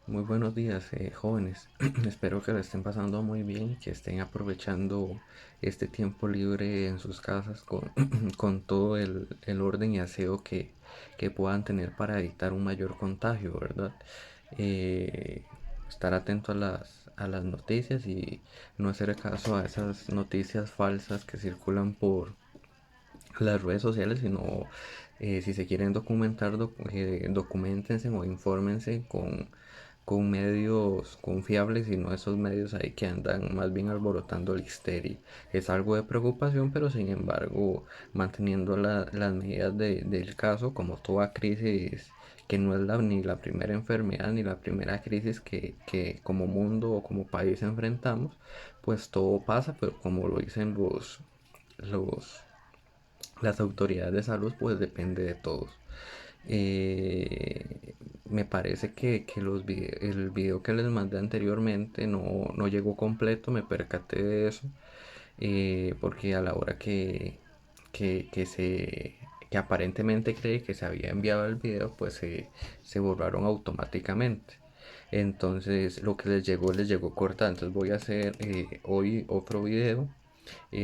Muy buenos días, jóvenes. Espero que lo estén pasando muy bien y que estén aprovechando este tiempo libre en sus casas con, con todo el orden y aseo que puedan tener para evitar un mayor contagio, ¿verdad? Eh, Estar atento a las noticias y no hacer caso a esas noticias falsas que circulan por las redes sociales, sino si se quieren documentar, documentense o infórmense con medios confiables y no esos medios ahí que andan más bien alborotando la histeria. Es algo de preocupación, pero sin embargo manteniendo las medidas del caso, como toda crisis que no es ni la primera enfermedad ni la primera crisis que como mundo o como país enfrentamos, pues todo pasa, pero como lo dicen los las autoridades de salud, pues depende de todos. Me parece que el video que les mandé anteriormente no llegó completo, me percaté de eso, porque a la hora que aparentemente cree que se había enviado el video, pues se borraron automáticamente. Entonces lo que les llegó cortado. Entonces voy a hacer hoy otro video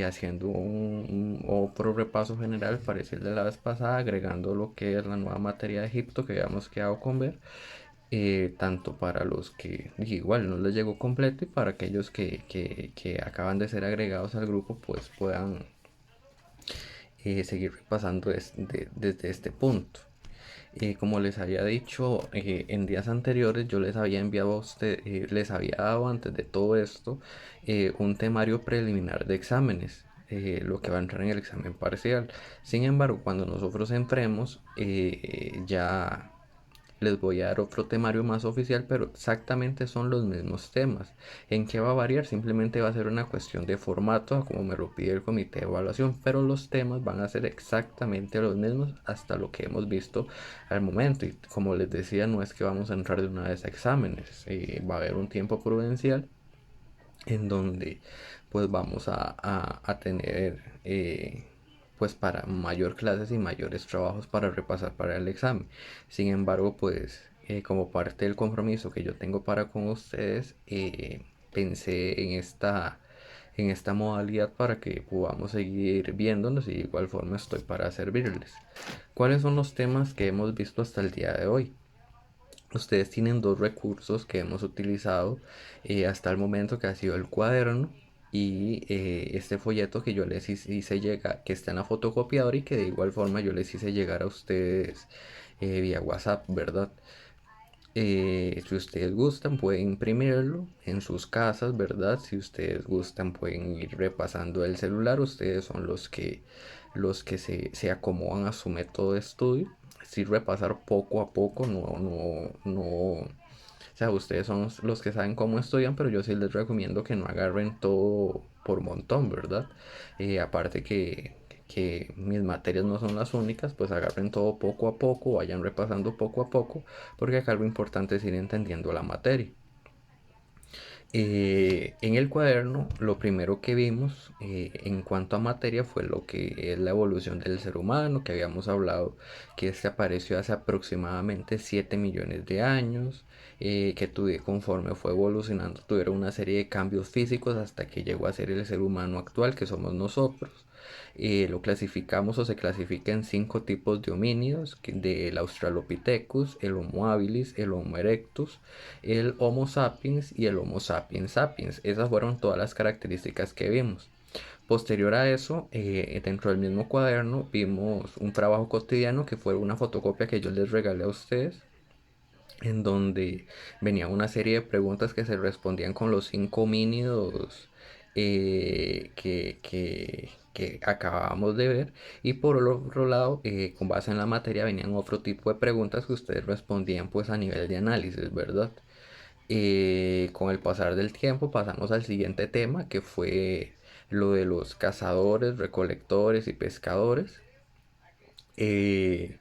haciendo otro repaso general parecido al de la vez pasada, agregando lo que es la nueva materia de Egipto que habíamos quedado con ver, tanto para los que igual no les llegó completo y para aquellos que acaban de ser agregados al grupo, pues puedan seguir repasando desde este punto. Como les había dicho en días anteriores, yo les había enviado a usted, les había dado antes de todo esto un temario preliminar de exámenes, lo que va a entrar en el examen parcial. Sin embargo, cuando nosotros entremos, ya les voy a dar otro temario más oficial, pero exactamente son los mismos temas. ¿En qué va a variar? Simplemente va a ser una cuestión de formato, como me lo pide el comité de evaluación, pero los temas van a ser exactamente los mismos hasta lo que hemos visto al momento. Y como les decía, no es que vamos a entrar de una vez a exámenes, va a haber un tiempo prudencial en donde pues vamos a tener pues para mayor clases y mayores trabajos para repasar para el examen. Sin embargo, pues como parte del compromiso que yo tengo para con ustedes, pensé en esta modalidad para que podamos seguir viéndonos y de igual forma estoy para servirles. ¿Cuáles son los temas que hemos visto hasta el día de hoy? Ustedes tienen dos recursos que hemos utilizado hasta el momento, que ha sido el cuaderno y este folleto que yo les hice llegar, que está en la fotocopiadora y que de igual forma yo les hice llegar a ustedes vía WhatsApp, ¿verdad? Si ustedes gustan pueden imprimirlo en sus casas, ¿verdad? Si ustedes gustan pueden ir repasando el celular. Ustedes son los que se acomodan a su método de estudio. Sí, repasar poco a poco, o sea, ustedes son los que saben cómo estudian, pero yo sí les recomiendo que no agarren todo por montón, ¿verdad? Aparte que mis materias no son las únicas, pues agarren todo poco a poco, vayan repasando poco a poco, porque acá lo importante es ir entendiendo la materia. En el cuaderno, lo primero que vimos en cuanto a materia fue lo que es la evolución del ser humano, que habíamos hablado que este apareció hace aproximadamente 7 millones de años, conforme fue evolucionando tuvieron una serie de cambios físicos hasta que llegó a ser el ser humano actual, que somos nosotros. Lo clasificamos o se clasifica en cinco tipos de homínidos, del Australopithecus, el Homo habilis, el Homo erectus, el Homo sapiens y el Homo sapiens sapiens. Esas fueron todas las características que vimos. Posterior a eso, dentro del mismo cuaderno vimos un trabajo cotidiano que fue una fotocopia que yo les regalé a ustedes, en donde venía una serie de preguntas que se respondían con los cinco homínidos que acabábamos de ver, y por el otro lado, con base en la materia, venían otro tipo de preguntas que ustedes respondían pues a nivel de análisis, ¿verdad? Con el pasar del tiempo pasamos al siguiente tema, que fue lo de los cazadores, recolectores y pescadores. Eh,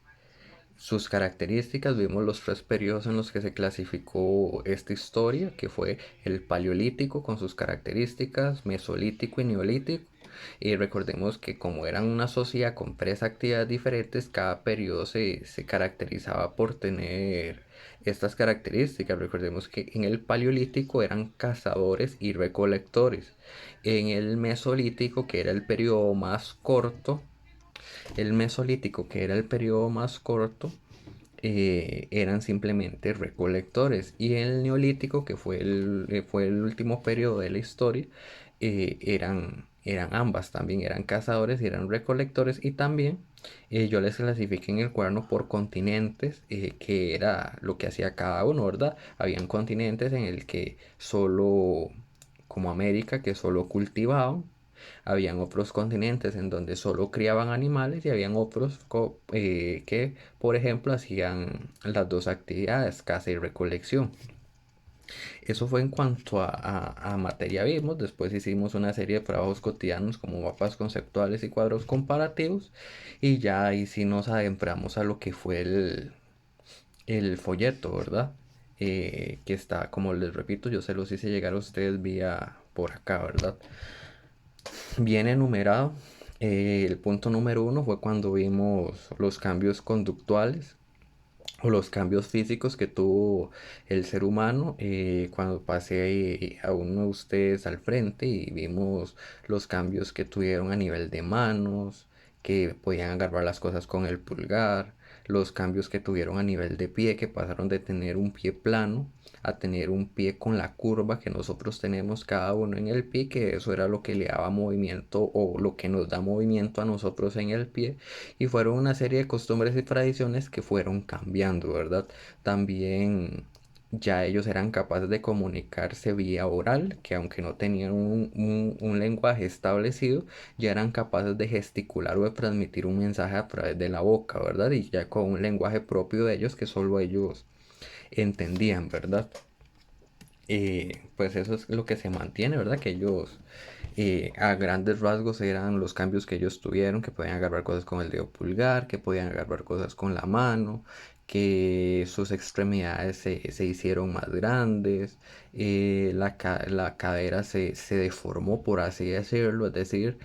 Sus características, vimos los tres periodos en los que se clasificó esta historia, que fue el paleolítico con sus características, mesolítico y neolítico. Y recordemos que como eran una sociedad con tres actividades diferentes, cada periodo se caracterizaba por tener estas características. Recordemos que en el Paleolítico eran cazadores y recolectores. En el Mesolítico, que era el periodo más corto, el Mesolítico, que era el periodo más corto, eran simplemente recolectores. Y el Neolítico, que fue el último periodo de la historia, eran ambas, también eran cazadores y eran recolectores. Y también yo les clasifiqué en el cuaderno por continentes, que era lo que hacía cada uno, ¿verdad? Habían continentes en el que solo, como América, que solo cultivaban. Habían otros continentes en donde solo criaban animales y habían otros que, por ejemplo, hacían las dos actividades, caza y recolección. Eso fue en cuanto a materia vimos. Después hicimos una serie de trabajos cotidianos como mapas conceptuales y cuadros comparativos. Y ya ahí sí nos adentramos a lo que fue el folleto, ¿verdad? Que está, como les repito, yo se los hice llegar a ustedes vía por acá, ¿verdad? Bien enumerado. El punto número uno fue cuando vimos los cambios conductuales o los cambios físicos que tuvo el ser humano, cuando pasé a uno de ustedes al frente y vimos los cambios que tuvieron a nivel de manos, que podían agarrar las cosas con el pulgar, los cambios que tuvieron a nivel de pie, que pasaron de tener un pie plano a tener un pie con la curva que nosotros tenemos cada uno en el pie, que eso era lo que le daba movimiento o lo que nos da movimiento a nosotros en el pie. Y fueron una serie de costumbres y tradiciones que fueron cambiando, ¿verdad? También ya ellos eran capaces de comunicarse vía oral, que aunque no tenían un lenguaje establecido, ya eran capaces de gesticular o de transmitir un mensaje a través de la boca, ¿verdad? Y ya con un lenguaje propio de ellos que solo ellos entendían, ¿verdad? Pues eso es lo que se mantiene, ¿verdad? Que ellos, a grandes rasgos, eran los cambios que ellos tuvieron, que podían agarrar cosas con el dedo pulgar, que podían agarrar cosas con la mano, que sus extremidades se hicieron más grandes, la cadera se deformó, por así decirlo, es decir,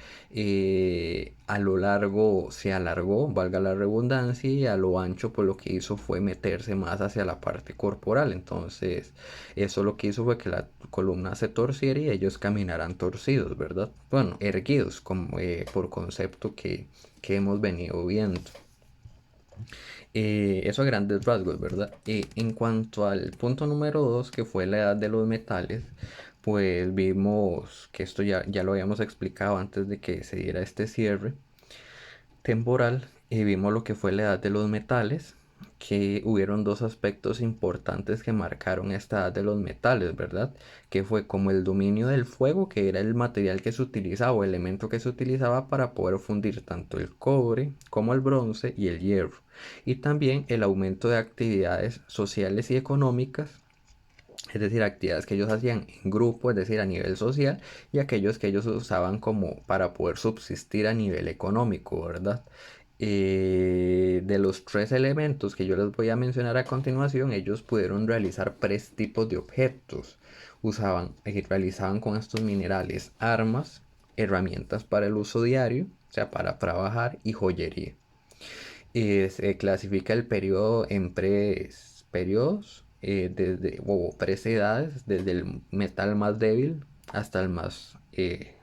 a lo largo se alargó, valga la redundancia, y a lo ancho, pues lo que hizo fue meterse más hacia la parte corporal. Entonces, eso lo que hizo fue que la columna se torciera y ellos caminaran torcidos, ¿verdad? Bueno, erguidos, como por concepto que hemos venido viendo. Eso a grandes rasgos, ¿verdad? En cuanto al punto número 2, que fue la edad de los metales, pues vimos que esto ya lo habíamos explicado antes de que se diera este cierre temporal. Vimos lo que fue la edad de los metales, que hubieron dos aspectos importantes que marcaron esta edad de los metales, ¿verdad? Que fue como el dominio del fuego, que era el material que se utilizaba o elemento que se utilizaba para poder fundir tanto el cobre como el bronce y el hierro. Y también el aumento de actividades sociales y económicas, es decir, actividades que ellos hacían en grupo, es decir, a nivel social, y aquellos que ellos usaban como para poder subsistir a nivel económico, ¿verdad? De los tres elementos que yo les voy a mencionar a continuación, ellos pudieron realizar tres tipos de objetos. Realizaban con estos minerales armas, herramientas para el uso diario, o sea, para trabajar, y joyería. Se clasifica el periodo en tres periodos, o tres edades, desde el metal más débil hasta el más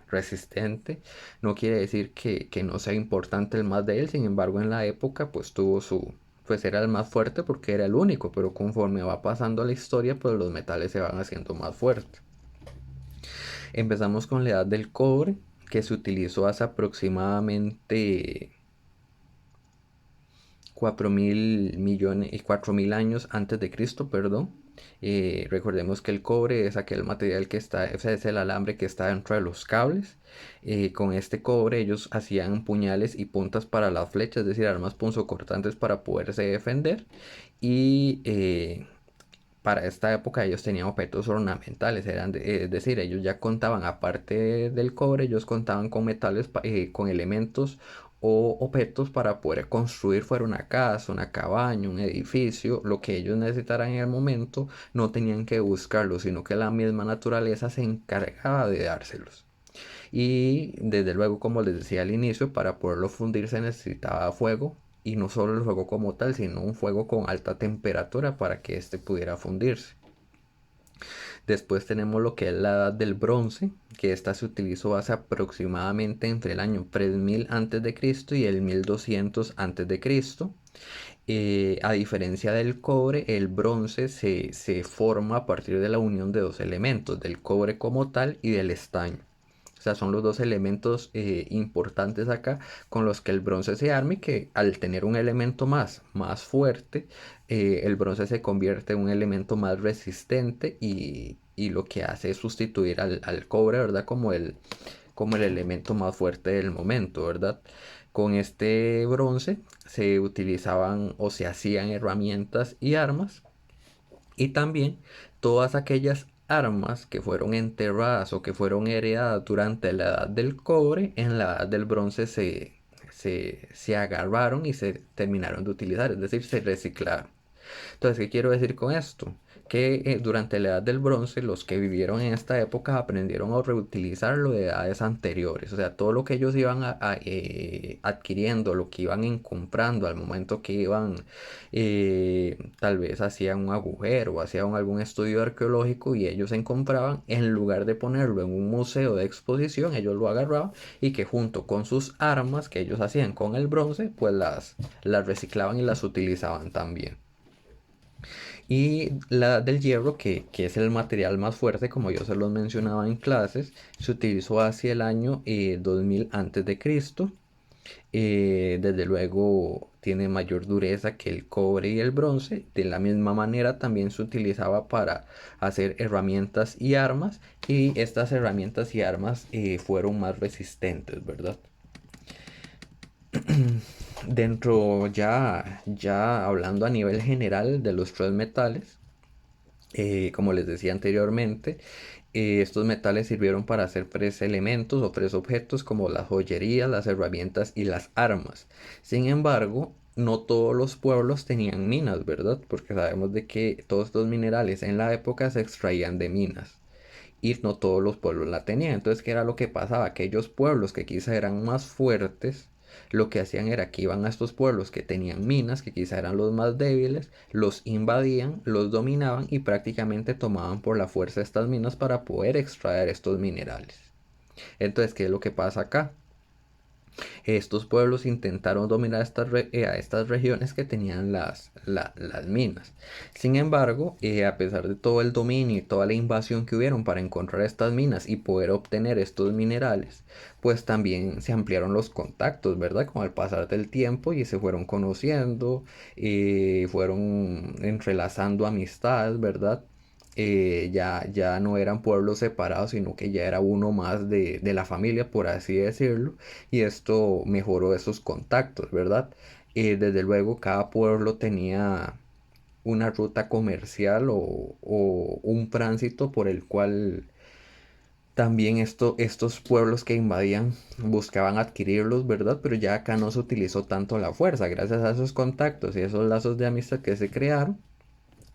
resistente. No quiere decir que no sea importante el más débil, sin embargo en la época pues pues era el más fuerte porque era el único, pero conforme va pasando la historia pues los metales se van haciendo más fuertes. Empezamos con la edad del cobre, que se utilizó hace aproximadamente 4.000 años antes de Cristo, perdón. Recordemos que el cobre es aquel material que está, o sea, es el alambre que está dentro de los cables. Con este cobre ellos hacían puñales y puntas para las flechas, es decir, armas punzocortantes para poderse defender. Y para esta época ellos tenían objetos ornamentales, es decir, ellos ya contaban, aparte del cobre, ellos contaban con metales, con elementos o objetos para poder construir, fuera una casa, una cabaña, un edificio, lo que ellos necesitaran en el momento, no tenían que buscarlo, sino que la misma naturaleza se encargaba de dárselos. Y desde luego, como les decía al inicio, para poderlo fundir se necesitaba fuego, y no solo el fuego como tal, sino un fuego con alta temperatura para que éste pudiera fundirse. Después tenemos lo que es la edad del bronce, que esta se utilizó hace aproximadamente entre el año 3000 a.C. y el 1200 a.C. A diferencia del cobre, el bronce se forma a partir de la unión de dos elementos, del cobre como tal y del estaño. O sea, son los dos elementos importantes acá con los que el bronce se arma y que al tener un elemento más fuerte, el bronce se convierte en un elemento más resistente y lo que hace es sustituir al cobre, ¿verdad? Como el elemento más fuerte del momento, ¿verdad? Con este bronce se utilizaban o se hacían herramientas y armas, y también todas aquellas armas que fueron enterradas o que fueron heredadas durante la edad del cobre, en la edad del bronce se agarraron y se terminaron de utilizar, es decir, se reciclaron. Entonces, ¿qué quiero decir con esto? Que durante la edad del bronce los que vivieron en esta época aprendieron a reutilizar lo de edades anteriores. O sea, todo lo que ellos iban adquiriendo, lo que iban comprando al momento que iban, tal vez hacían un agujero o hacían algún estudio arqueológico y ellos encontraban, en lugar de ponerlo en un museo de exposición, ellos lo agarraban y que junto con sus armas que ellos hacían con el bronce, pues las reciclaban y las utilizaban también. Y la del hierro, que es el material más fuerte, como yo se los mencionaba en clases, se utilizó hacia el año 2000 antes de Cristo. Desde luego tiene mayor dureza que el cobre y el bronce. De la misma manera también se utilizaba para hacer herramientas y armas. Y estas herramientas y armas fueron más resistentes, ¿verdad? Dentro ya hablando a nivel general de los tres metales, como les decía anteriormente, estos metales sirvieron para hacer tres elementos o tres objetos como las joyerías, las herramientas y las armas. Sin embargo, no todos los pueblos tenían minas, ¿verdad? Porque sabemos de que todos estos minerales en la época se extraían de minas y no todos los pueblos la tenían. Entonces, ¿qué era lo que pasaba? Aquellos pueblos que quizá eran más fuertes, lo que hacían era que iban a estos pueblos que tenían minas, que quizá eran los más débiles, los invadían, los dominaban y prácticamente tomaban por la fuerza estas minas para poder extraer estos minerales. Entonces, ¿qué es lo que pasa acá? Estos pueblos intentaron dominar a estas regiones que tenían las minas. Sin embargo, a pesar de todo el dominio y toda la invasión que hubieron para encontrar estas minas y poder obtener estos minerales, pues también se ampliaron los contactos, ¿verdad? Con el pasar del tiempo y se fueron conociendo, fueron entrelazando amistades, ¿verdad? Ya no eran pueblos separados, sino que ya era uno más de la familia, por así decirlo, y esto mejoró esos contactos, ¿verdad? Desde luego cada pueblo tenía una ruta comercial o un tránsito por el cual también estos pueblos que invadían buscaban adquirirlos, ¿verdad? Pero ya acá no se utilizó tanto la fuerza, gracias a esos contactos y esos lazos de amistad que se crearon,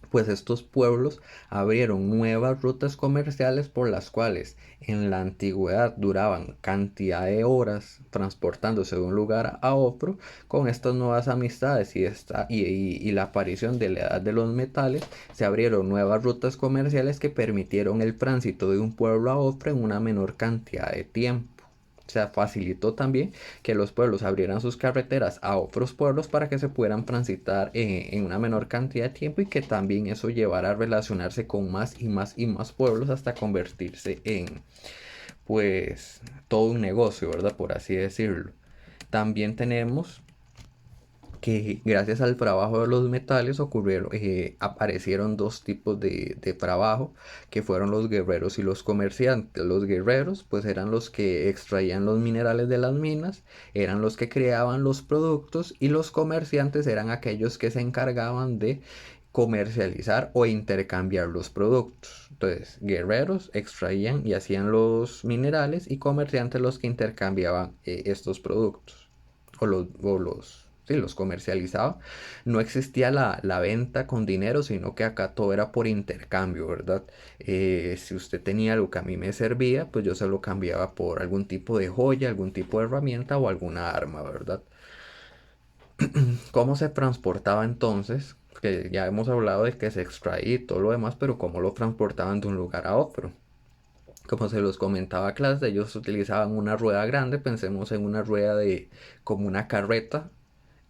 pues estos pueblos abrieron nuevas rutas comerciales por las cuales en la antigüedad duraban cantidad de horas transportándose de un lugar a otro. Con estas nuevas amistades y la aparición de la edad de los metales, se abrieron nuevas rutas comerciales que permitieron el tránsito de un pueblo a otro en una menor cantidad de tiempo. O sea, facilitó también que los pueblos abrieran sus carreteras a otros pueblos para que se puedan transitar en una menor cantidad de tiempo y que también eso llevara a relacionarse con más y más y más pueblos hasta convertirse en, pues, todo un negocio, ¿verdad? Por así decirlo. También tenemos que gracias al trabajo de los metales aparecieron dos tipos de trabajo, que fueron los guerreros y los comerciantes. Los guerreros pues eran los que extraían los minerales de las minas, eran los que creaban los productos, y los comerciantes eran aquellos que se encargaban de comercializar o intercambiar los productos. Entonces, guerreros extraían y hacían los minerales y comerciantes los que intercambiaban estos productos sí, los comercializaba. No existía la venta con dinero, sino que acá todo era por intercambio, ¿verdad? Si usted tenía algo que a mí me servía, pues yo se lo cambiaba por algún tipo de joya, algún tipo de herramienta o alguna arma, ¿verdad? ¿Cómo se transportaba entonces? Que ya hemos hablado de que se extraía y todo lo demás, pero ¿cómo lo transportaban de un lugar a otro? Como se los comentaba a clase, ellos utilizaban una rueda grande, pensemos en una rueda de como una carreta.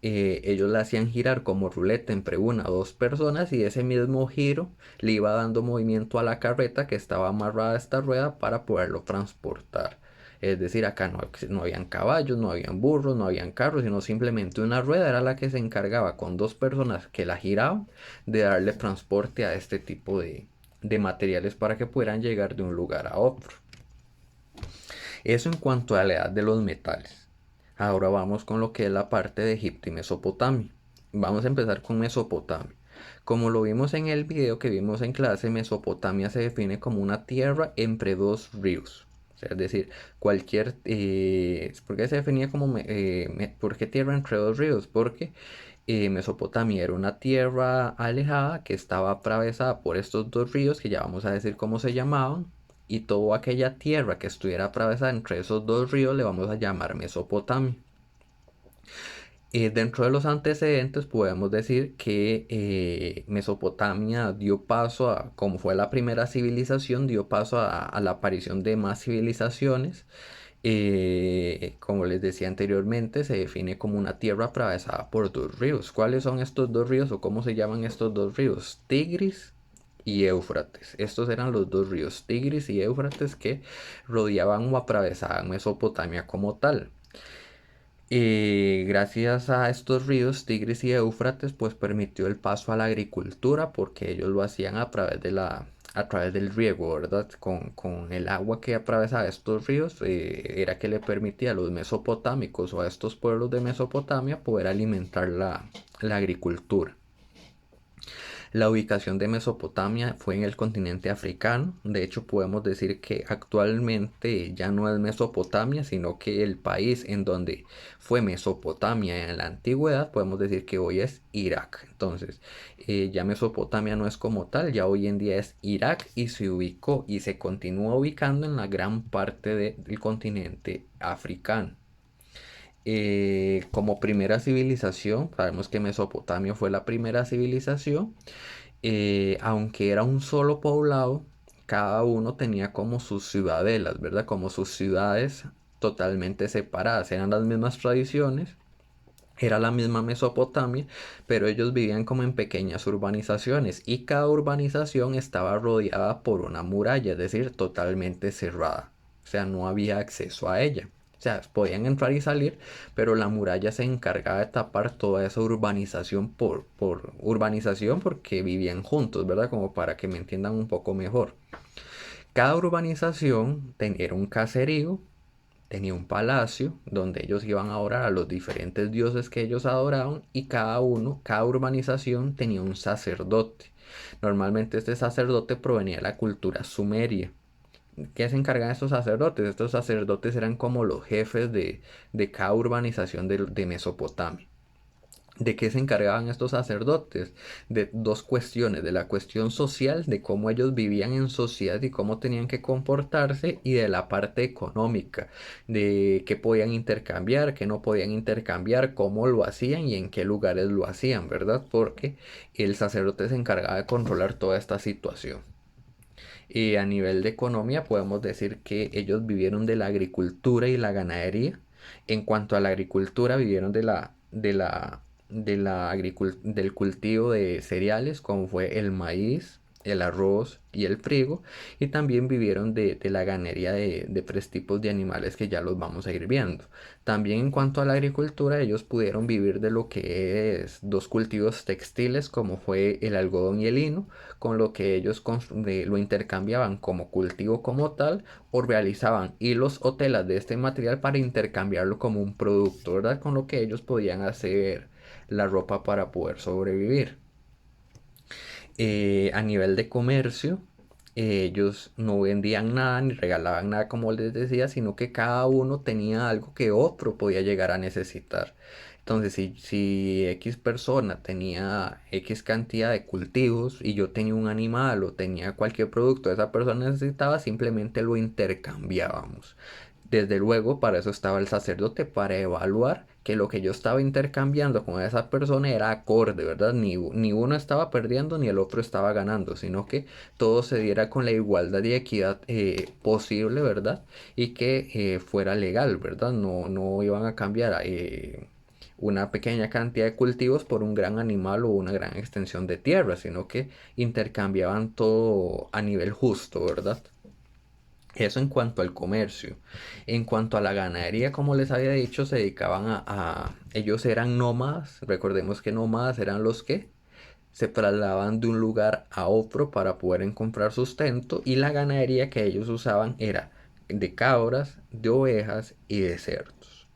Ellos la hacían girar como ruleta entre una o dos personas y ese mismo giro le iba dando movimiento a la carreta que estaba amarrada a esta rueda para poderlo transportar. Es decir, acá no habían caballos, no habían burros, no habían carros, sino simplemente una rueda era la que se encargaba con dos personas que la giraban de darle transporte a este tipo de materiales para que pudieran llegar de un lugar a otro. Eso en cuanto a la edad de los metales. Ahora vamos con lo que es la parte de Egipto y Mesopotamia. Vamos a empezar con Mesopotamia. Como lo vimos en el video que vimos en clase, Mesopotamia se define como una tierra entre dos ríos. O sea, es decir, cualquier... ¿por qué se definía como... ¿por qué tierra entre dos ríos? Porque Mesopotamia era una tierra alejada que estaba atravesada por estos dos ríos, que ya vamos a decir cómo se llamaban, y toda aquella tierra que estuviera atravesada entre esos dos ríos le vamos a llamar Mesopotamia. Dentro de los antecedentes podemos decir que Mesopotamia dio paso a, como fue la primera civilización, dio paso a la aparición de más civilizaciones. Como les decía anteriormente, se define como una tierra atravesada por dos ríos. ¿Cuáles son estos dos ríos o cómo se llaman estos dos ríos? Tigris y Éufrates. Estos eran los dos ríos, Tigris y Éufrates, que rodeaban o atravesaban Mesopotamia como tal. Gracias a estos ríos, Tigris y Éufrates, pues permitió el paso a la agricultura porque ellos lo hacían a través del riego, ¿verdad? Con el agua que atravesaba estos ríos, era que le permitía a los mesopotámicos o a estos pueblos de Mesopotamia poder alimentar la agricultura. La ubicación de Mesopotamia fue en el continente africano. De hecho, podemos decir que actualmente ya no es Mesopotamia, sino que el país en donde fue Mesopotamia en la antigüedad, podemos decir que hoy es Irak. Entonces, ya Mesopotamia no es como tal, ya hoy en día es Irak y se ubicó y se continúa ubicando en la gran parte del continente africano. Como primera civilización, sabemos que Mesopotamia fue la primera civilización, aunque era un solo poblado, cada uno tenía como sus ciudadelas, ¿verdad? Como sus ciudades totalmente separadas, eran las mismas tradiciones, era la misma Mesopotamia, pero ellos vivían como en pequeñas urbanizaciones y cada urbanización estaba rodeada por una muralla, es decir, totalmente cerrada. O sea, no había acceso a ella. O sea, podían entrar y salir, pero la muralla se encargaba de tapar toda esa urbanización por urbanización porque vivían juntos, ¿verdad? Como para que me entiendan un poco mejor. Cada urbanización tenía un caserío, tenía un palacio donde ellos iban a orar a los diferentes dioses que ellos adoraban y cada urbanización tenía un sacerdote. Normalmente este sacerdote provenía de la cultura sumeria. ¿Qué se encargan estos sacerdotes? Estos sacerdotes eran como los jefes de cada urbanización de Mesopotamia. ¿De qué se encargaban estos sacerdotes? De dos cuestiones, de la cuestión social, de cómo ellos vivían en sociedad y cómo tenían que comportarse, y de la parte económica, de qué podían intercambiar, qué no podían intercambiar, cómo lo hacían y en qué lugares lo hacían, ¿verdad? Porque el sacerdote se encargaba de controlar toda esta situación. Y a nivel de economía podemos decir que ellos vivieron de la agricultura y la ganadería. En cuanto a la agricultura, vivieron del cultivo de cereales como fue el maíz, el arroz y el trigo, y también vivieron de la ganadería de tres tipos de animales que ya los vamos a ir viendo. También en cuanto a la agricultura, ellos pudieron vivir de lo que es dos cultivos textiles como fue el algodón y el lino, con lo que ellos lo intercambiaban como cultivo como tal o realizaban hilos o telas de este material para intercambiarlo como un producto, ¿verdad? Con lo que ellos podían hacer la ropa para poder sobrevivir. A nivel de comercio, ellos no vendían nada ni regalaban nada como les decía, sino que cada uno tenía algo que otro podía llegar a necesitar. Entonces, si X persona tenía X cantidad de cultivos y yo tenía un animal o tenía cualquier producto que esa persona necesitaba, simplemente lo intercambiábamos. Desde luego, para eso estaba el sacerdote, para evaluar que lo que yo estaba intercambiando con esa persona era acorde, ¿verdad? Ni uno estaba perdiendo ni el otro estaba ganando, sino que todo se diera con la igualdad y equidad posible, ¿verdad? Y que fuera legal, ¿verdad? No iban a cambiar una pequeña cantidad de cultivos por un gran animal o una gran extensión de tierra, sino que intercambiaban todo a nivel justo, ¿verdad? Eso en cuanto al comercio. En cuanto a la ganadería, como les había dicho, se dedicaban ellos eran nómadas. Recordemos que nómadas eran los que se trasladaban de un lugar a otro para poder encontrar sustento. Y la ganadería que ellos usaban era de cabras, de ovejas y de cerdos.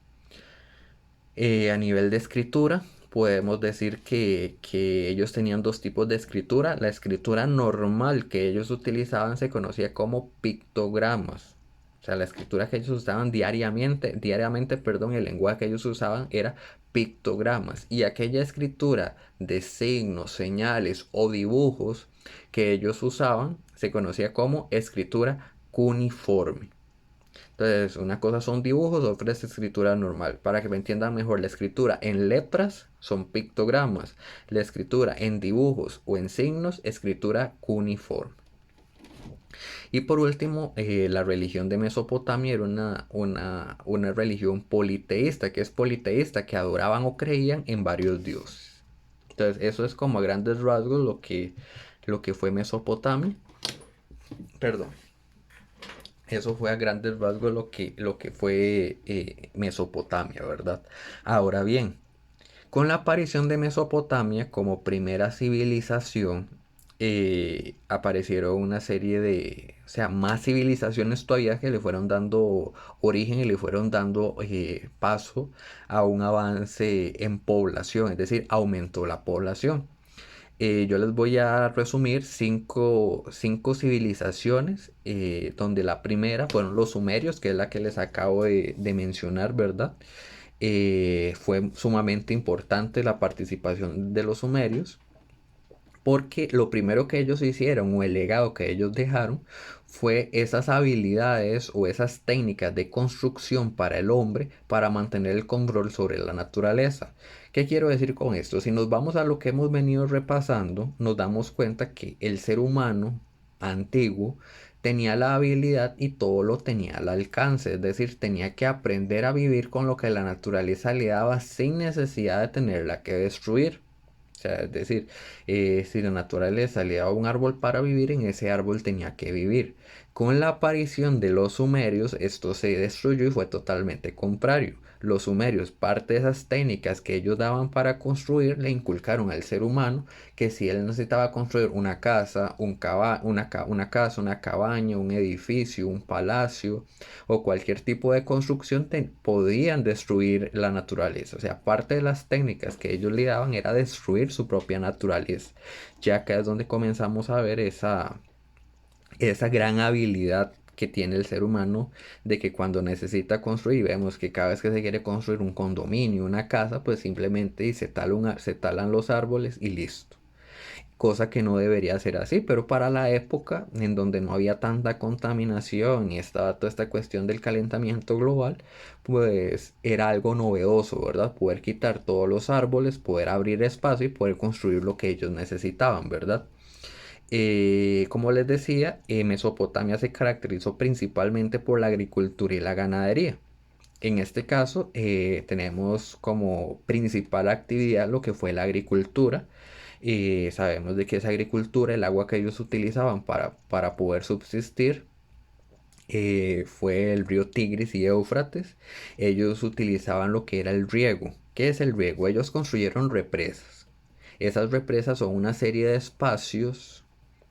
A nivel de escritura, podemos decir que ellos tenían dos tipos de escritura. La escritura normal que ellos utilizaban se conocía como pictogramas. O sea, la escritura que ellos usaban diariamente, perdón, el lenguaje que ellos usaban era pictogramas. Y aquella escritura de signos, señales o dibujos que ellos usaban se conocía como escritura cuneiforme. Entonces, una cosa son dibujos, otra es escritura normal. Para que me entiendan mejor, la escritura en letras son pictogramas. La escritura en dibujos o en signos, escritura cuneiforme. Y por último, la religión de Mesopotamia era una religión politeísta. Que es politeísta? Que adoraban o creían en varios dioses. Entonces, eso es como a grandes rasgos lo que fue Mesopotamia. Perdón. Eso fue a grandes rasgos lo que fue Mesopotamia, ¿verdad? Ahora bien, con la aparición de Mesopotamia como primera civilización, aparecieron una serie o sea, más civilizaciones todavía que le fueron dando origen y le fueron dando paso a un avance en población, es decir, aumentó la población. Yo les voy a resumir cinco civilizaciones, donde la primera fueron los sumerios, que es la que les acabo de mencionar, ¿verdad? Fue sumamente importante la participación de los sumerios, porque lo primero que ellos hicieron o el legado que ellos dejaron fue esas habilidades o esas técnicas de construcción para el hombre para mantener el control sobre la naturaleza. ¿Qué quiero decir con esto? Si nos vamos a lo que hemos venido repasando, nos damos cuenta que el ser humano antiguo tenía la habilidad y todo lo tenía al alcance, es decir, tenía que aprender a vivir con lo que la naturaleza le daba sin necesidad de tenerla que destruir. O sea, es decir, si la naturaleza le daba un árbol para vivir, en ese árbol tenía que vivir. Con la aparición de los sumerios, esto se destruyó y fue totalmente contrario. Los sumerios, parte de esas técnicas que ellos daban para construir, le inculcaron al ser humano que si él necesitaba construir una casa, una cabaña, un edificio, un palacio o cualquier tipo de construcción, podían destruir la naturaleza. O sea, parte de las técnicas que ellos le daban era destruir su propia naturaleza. Ya que es donde comenzamos a ver esa gran habilidad que tiene el ser humano de que cuando necesita construir, vemos que cada vez que se quiere construir un condominio, una casa, pues simplemente se talan los árboles y listo. Cosa que no debería ser así, pero para la época en donde no había tanta contaminación y estaba toda esta cuestión del calentamiento global, pues era algo novedoso, ¿verdad? Poder quitar todos los árboles, poder abrir espacio y poder construir lo que ellos necesitaban, ¿verdad? Como les decía, Mesopotamia se caracterizó principalmente por la agricultura y la ganadería. En este caso, tenemos como principal actividad lo que fue la agricultura. Sabemos de que esa agricultura, el agua que ellos utilizaban para poder subsistir, fue el río Tigris y Éufrates. Ellos utilizaban lo que era el riego. ¿Qué es el riego? Ellos construyeron represas. Esas represas son una serie de espacios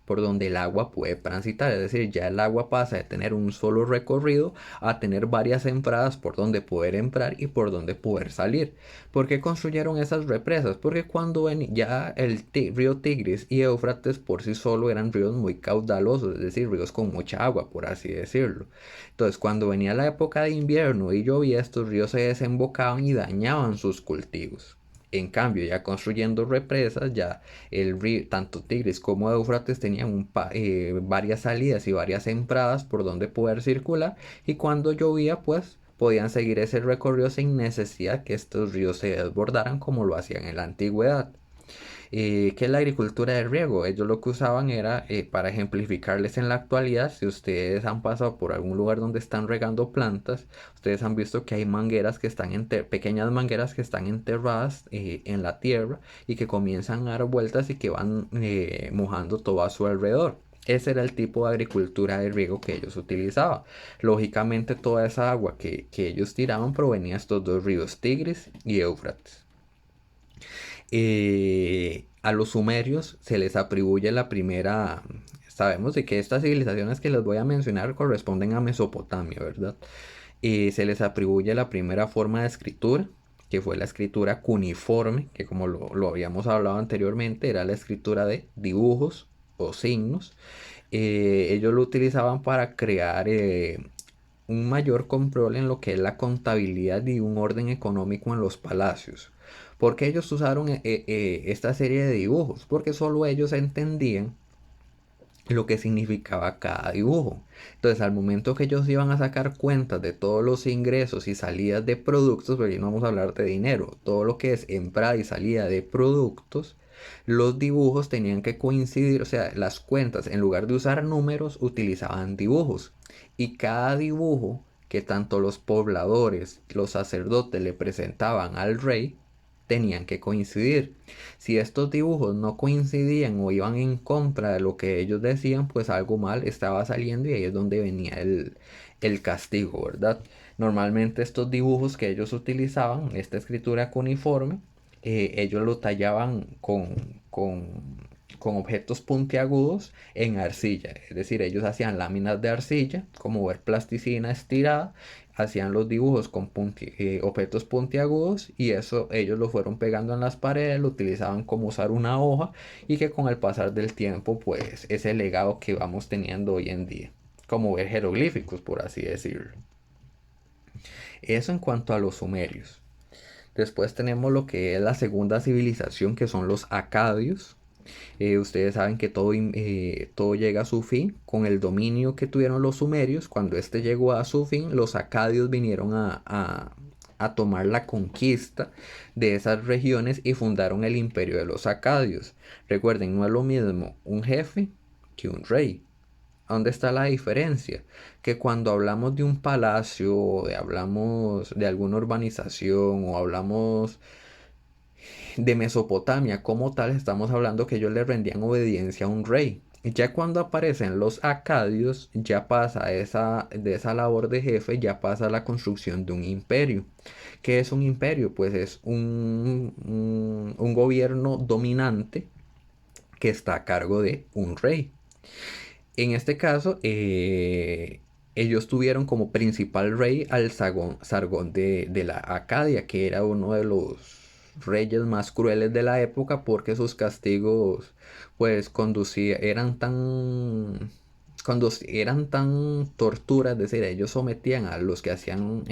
por donde el agua puede transitar, es decir, ya el agua pasa de tener un solo recorrido a tener varias entradas por donde poder entrar y por donde poder salir. ¿Por qué construyeron esas represas? Porque cuando ya el río Tigris y Éufrates por sí solo eran ríos muy caudalosos, es decir, ríos con mucha agua, por así decirlo. Entonces, cuando venía la época de invierno y llovía, estos ríos se desembocaban y dañaban sus cultivos. En cambio, ya construyendo represas, ya el río, tanto Tigris como Éufrates tenían varias salidas y varias entradas por donde poder circular, y cuando llovía, pues podían seguir ese recorrido sin necesidad que estos ríos se desbordaran como lo hacían en la antigüedad. ¿Qué es la agricultura de riego? Ellos lo que usaban era, para ejemplificarles en la actualidad, si ustedes han pasado por algún lugar donde están regando plantas, ustedes han visto que hay mangueras que están pequeñas mangueras que están enterradas en la tierra y que comienzan a dar vueltas y que van mojando todo a su alrededor. Ese era el tipo de agricultura de riego que ellos utilizaban. Lógicamente toda esa agua que ellos tiraban provenía de estos dos ríos, Tigris y Éufrates. A los sumerios se les atribuye la primera. Sabemos de que estas civilizaciones que les voy a mencionar corresponden a Mesopotamia, ¿verdad? Se les atribuye la primera forma de escritura, que fue la escritura cuneiforme, que como lo habíamos hablado anteriormente, era la escritura de dibujos o signos. Ellos lo utilizaban para crear un mayor control en lo que es la contabilidad y un orden económico en los palacios. Porque ellos usaron esta serie de dibujos, porque solo ellos entendían lo que significaba cada dibujo. Entonces, al momento que ellos iban a sacar cuentas de todos los ingresos y salidas de productos, porque no vamos a hablar de dinero, todo lo que es entrada y salida de productos, los dibujos tenían que coincidir, o sea, las cuentas en lugar de usar números utilizaban dibujos. Y cada dibujo que tanto los pobladores, los sacerdotes le presentaban al rey, tenían que coincidir. Si estos dibujos no coincidían o iban en contra de lo que ellos decían, pues algo mal estaba saliendo y ahí es donde venía el castigo, ¿verdad? Normalmente estos dibujos que ellos utilizaban, esta escritura cuneiforme, ellos lo tallaban con objetos puntiagudos en arcilla. Es decir, ellos hacían láminas de arcilla, como ver plasticina estirada, hacían los dibujos con objetos puntiagudos y eso ellos lo fueron pegando en las paredes, lo utilizaban como usar una hoja y que con el pasar del tiempo pues ese legado que vamos teniendo hoy en día, como ver jeroglíficos por así decirlo. Eso en cuanto a los sumerios. Después tenemos lo que es la segunda civilización, que son los acadios. Ustedes saben que todo llega a su fin con el dominio que tuvieron los sumerios. Cuando este llegó a su fin, los acadios vinieron a tomar la conquista de esas regiones y fundaron el imperio de los acadios. Recuerden, no es lo mismo un jefe que un rey. ¿Dónde está la diferencia? Que cuando hablamos de un palacio, o hablamos de alguna urbanización, o hablamos de Mesopotamia como tal, estamos hablando que ellos le rendían obediencia a un rey. Y ya cuando aparecen los acadios, ya pasa de esa labor de jefe, ya pasa a la construcción de un imperio. ¿Qué es un imperio? Pues es un gobierno dominante que está a cargo de un rey. En este caso, ellos tuvieron como principal rey al Sargón de la Acadia, que era uno de los reyes más crueles de la época porque sus castigos pues eran tan torturas, es decir, ellos sometían a los que hacían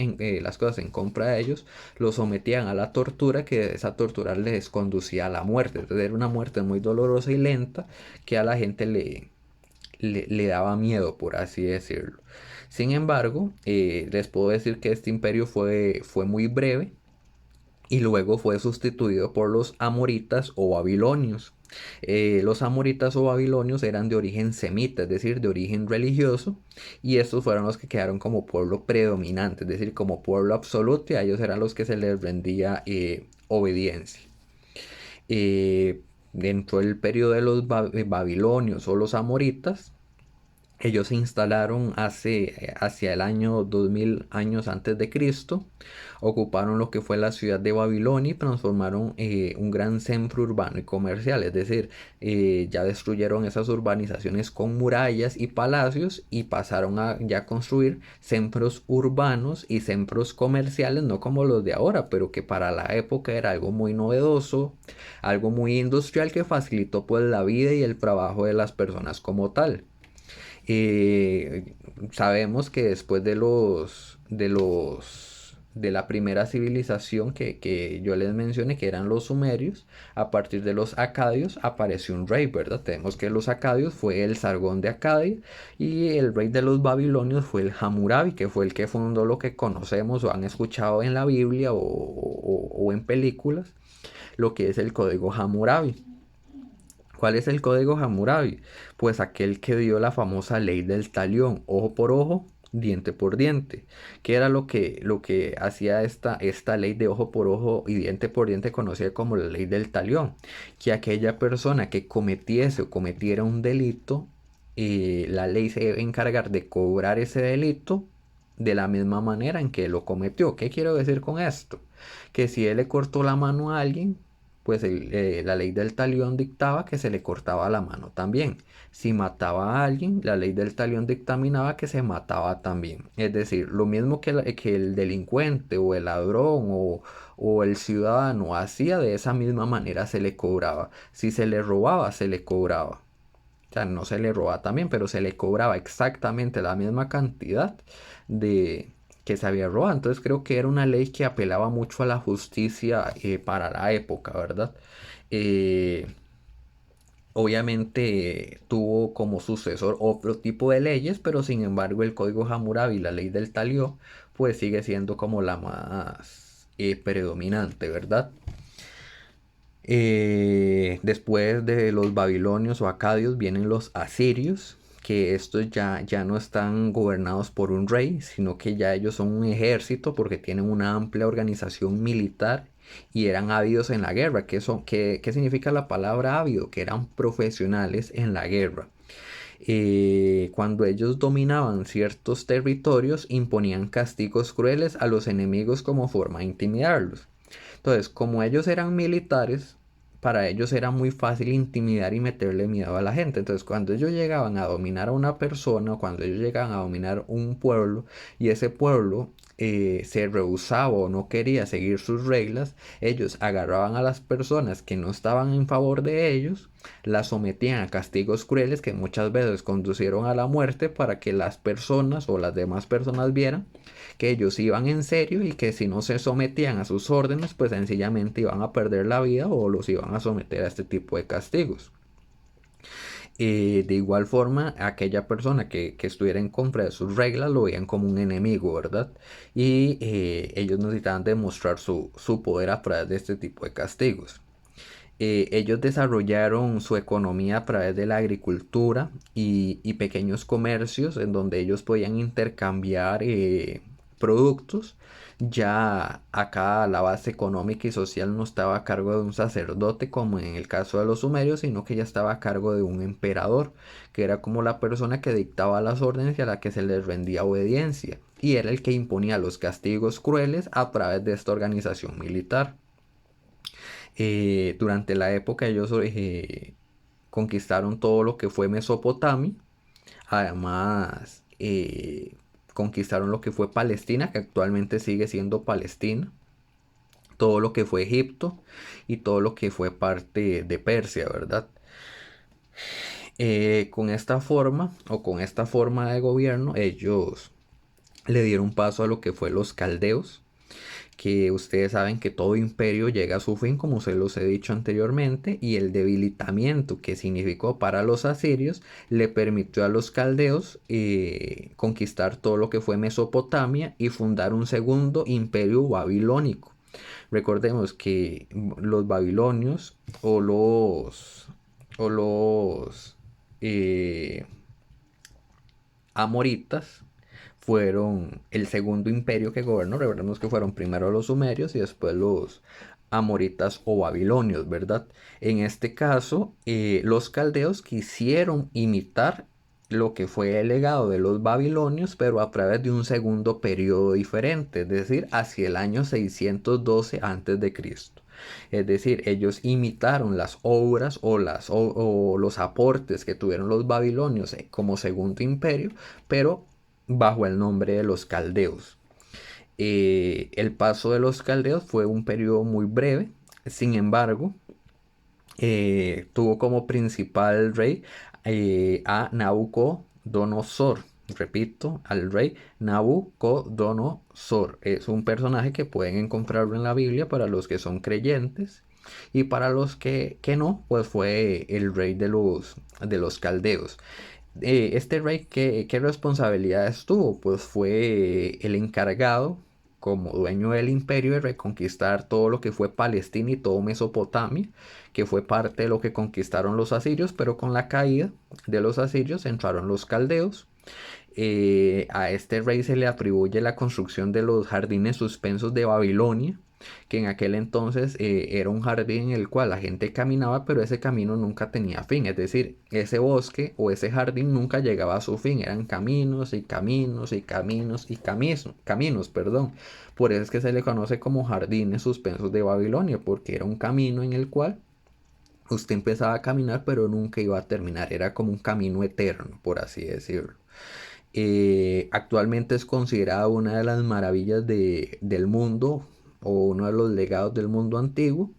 las cosas en contra de ellos, los sometían a la tortura, que esa tortura les conducía a la muerte. Entonces era una muerte muy dolorosa y lenta que a la gente le daba miedo, por así decirlo. Sin embargo, les puedo decir que este imperio fue muy breve y luego fue sustituido por los amoritas o babilonios. Los amoritas o babilonios eran de origen semita, es decir, de origen religioso, y estos fueron los que quedaron como pueblo predominante, es decir, como pueblo absoluto, y a ellos eran los que se les rendía obediencia. Dentro del periodo de los babilonios o los amoritas, ellos se instalaron hacia el año 2000 años antes de Cristo, ocuparon lo que fue la ciudad de Babilonia y transformaron un gran centro urbano y comercial, es decir, ya destruyeron esas urbanizaciones con murallas y palacios y pasaron a ya construir centros urbanos y centros comerciales, no como los de ahora, pero que para la época era algo muy novedoso, algo muy industrial que facilitó pues la vida y el trabajo de las personas como tal. Sabemos que después de la primera civilización que yo les mencioné, que eran los sumerios. A partir de los acadios apareció un rey, ¿verdad? Tenemos que los acadios fue el Sargón de Acadia y el rey de los babilonios fue el Hammurabi, que fue el que fundó lo que conocemos o han escuchado en la Biblia o en películas, lo que es el código Hammurabi. ¿Cuál es el código Hammurabi? Pues aquel que dio la famosa ley del talión, ojo por ojo, diente por diente. ¿Qué era lo que hacía esta ley de ojo por ojo y diente por diente, conocida como la ley del talión? Que aquella persona que cometiese o cometiera un delito, la ley se debe encargar de cobrar ese delito de la misma manera en que lo cometió. ¿Qué quiero decir con esto? Que si él le cortó la mano a alguien, pues la ley del talión dictaba que se le cortaba la mano también. Si mataba a alguien, la ley del talión dictaminaba que se mataba también. Es decir, lo mismo que el delincuente o el ladrón o el ciudadano hacía, de esa misma manera se le cobraba. Si se le robaba, se le cobraba. O sea, no se le robaba también, pero se le cobraba exactamente la misma cantidad de que se había robado. Entonces creo que era una ley que apelaba mucho a la justicia para la época, ¿verdad? Eh, Obviamente tuvo como sucesor otro tipo de leyes, pero sin embargo el Código Hammurabi, la ley del Talió, pues sigue siendo como la más predominante, ¿verdad? Después de los babilonios o acadios vienen los asirios, que estos ya no están gobernados por un rey, sino que ya ellos son un ejército porque tienen una amplia organización militar y eran ávidos en la guerra. ¿Qué significa la palabra ávido? Que eran profesionales en la guerra. Cuando ellos dominaban ciertos territorios, imponían castigos crueles a los enemigos como forma de intimidarlos. Entonces, como ellos eran militares, para ellos era muy fácil intimidar y meterle miedo a la gente. Entonces, cuando ellos llegaban a dominar a una persona, o cuando ellos llegaban a dominar un pueblo, y ese pueblo se rehusaba o no quería seguir sus reglas, ellos agarraban a las personas que no estaban en favor de ellos, las sometían a castigos crueles que muchas veces conducieron a la muerte, para que las personas o las demás personas vieran que ellos iban en serio y que si no se sometían a sus órdenes, pues sencillamente iban a perder la vida o los iban a someter a este tipo de castigos. De igual forma, aquella persona que estuviera en contra de sus reglas lo veían como un enemigo, ¿verdad? Y ellos necesitaban demostrar su poder a través de este tipo de castigos. Ellos desarrollaron su economía a través de la agricultura y pequeños comercios en donde ellos podían intercambiar productos. Ya acá la base económica y social no estaba a cargo de un sacerdote como en el caso de los sumerios, sino que ya estaba a cargo de un emperador, que era como la persona que dictaba las órdenes y a la que se les rendía obediencia. Y era el que imponía los castigos crueles a través de esta organización militar. Durante la época ellos conquistaron todo lo que fue Mesopotamia. Además, conquistaron lo que fue Palestina, que actualmente sigue siendo Palestina. Todo lo que fue Egipto y todo lo que fue parte de Persia, ¿verdad? Con esta forma o con esta forma de gobierno, ellos le dieron paso a lo que fue los caldeos, que ustedes saben que todo imperio llega a su fin, como se los he dicho anteriormente, y el debilitamiento que significó para los asirios le permitió a los caldeos conquistar todo lo que fue Mesopotamia y fundar un segundo imperio babilónico. Recordemos que los babilonios o los eh, amoritas fueron el segundo imperio que gobernó. Recordemos que fueron primero los sumerios y después los amoritas o babilonios, ¿verdad? En este caso, los caldeos quisieron imitar lo que fue el legado de los babilonios, pero a través de un segundo periodo diferente, es decir, hacia el año 612 a.C. Es decir, ellos imitaron las obras o los aportes que tuvieron los babilonios como segundo imperio, pero bajo el nombre de los caldeos. El paso de los caldeos fue un periodo muy breve. Sin embargo, tuvo como principal rey a Nabucodonosor. repito, al rey Nabucodonosor. Es un personaje que pueden encontrarlo en la Biblia para los que son creyentes. Y para los que no, pues fue el rey de los caldeos. Este rey, ¿qué responsabilidades tuvo? Pues fue el encargado, como dueño del imperio, de reconquistar todo lo que fue Palestina y todo Mesopotamia, que fue parte de lo que conquistaron los asirios, pero con la caída de los asirios entraron los caldeos. A este rey se le atribuye la construcción de los jardines suspensos de Babilonia, que en aquel entonces era un jardín en el cual la gente caminaba, pero ese camino nunca tenía fin. Es decir, ese bosque o ese jardín nunca llegaba a su fin. Eran caminos y caminos y caminos y caminos, perdón. Por eso es que se le conoce como jardines suspensos de Babilonia, porque era un camino en el cual usted empezaba a caminar, pero nunca iba a terminar. Era como un camino eterno, por así decirlo. Actualmente es considerada una de las maravillas del mundo o uno de los legados del mundo antiguo.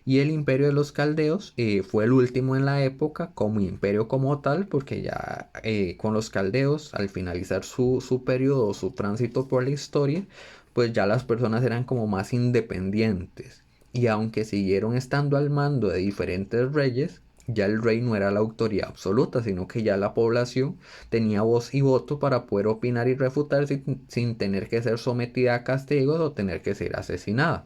Y el imperio de los caldeos fue el último en la época como imperio como tal, porque ya con los caldeos, al finalizar su periodo, su tránsito por la historia, pues ya las personas eran como más independientes. Y aunque siguieron estando al mando de diferentes reyes, ya el rey no era la autoridad absoluta, sino que ya la población tenía voz y voto para poder opinar y refutar sin tener que ser sometida a castigos o tener que ser asesinada.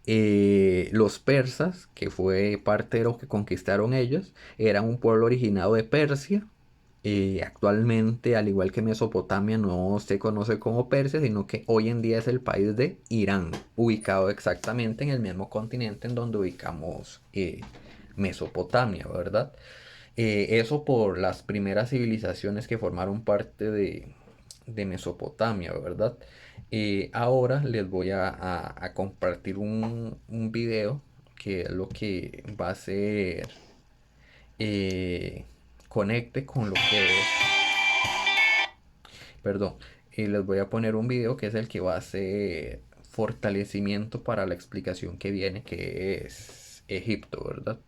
Los persas, que fue parte de lo que conquistaron ellos, eran un pueblo originado de Persia. Actualmente, al igual que Mesopotamia, no se conoce como Persia, sino que hoy en día es el país de Irán, ubicado exactamente en el mismo continente en donde ubicamos Mesopotamia, ¿verdad? Eso por las primeras civilizaciones que formaron parte de Mesopotamia, ¿verdad? Ahora les voy a compartir un video que es lo que va a ser eh, conecte con lo que es, perdón, les voy a poner un video que es el que va a ser fortalecimiento para la explicación que viene, que es Egipto, ¿verdad?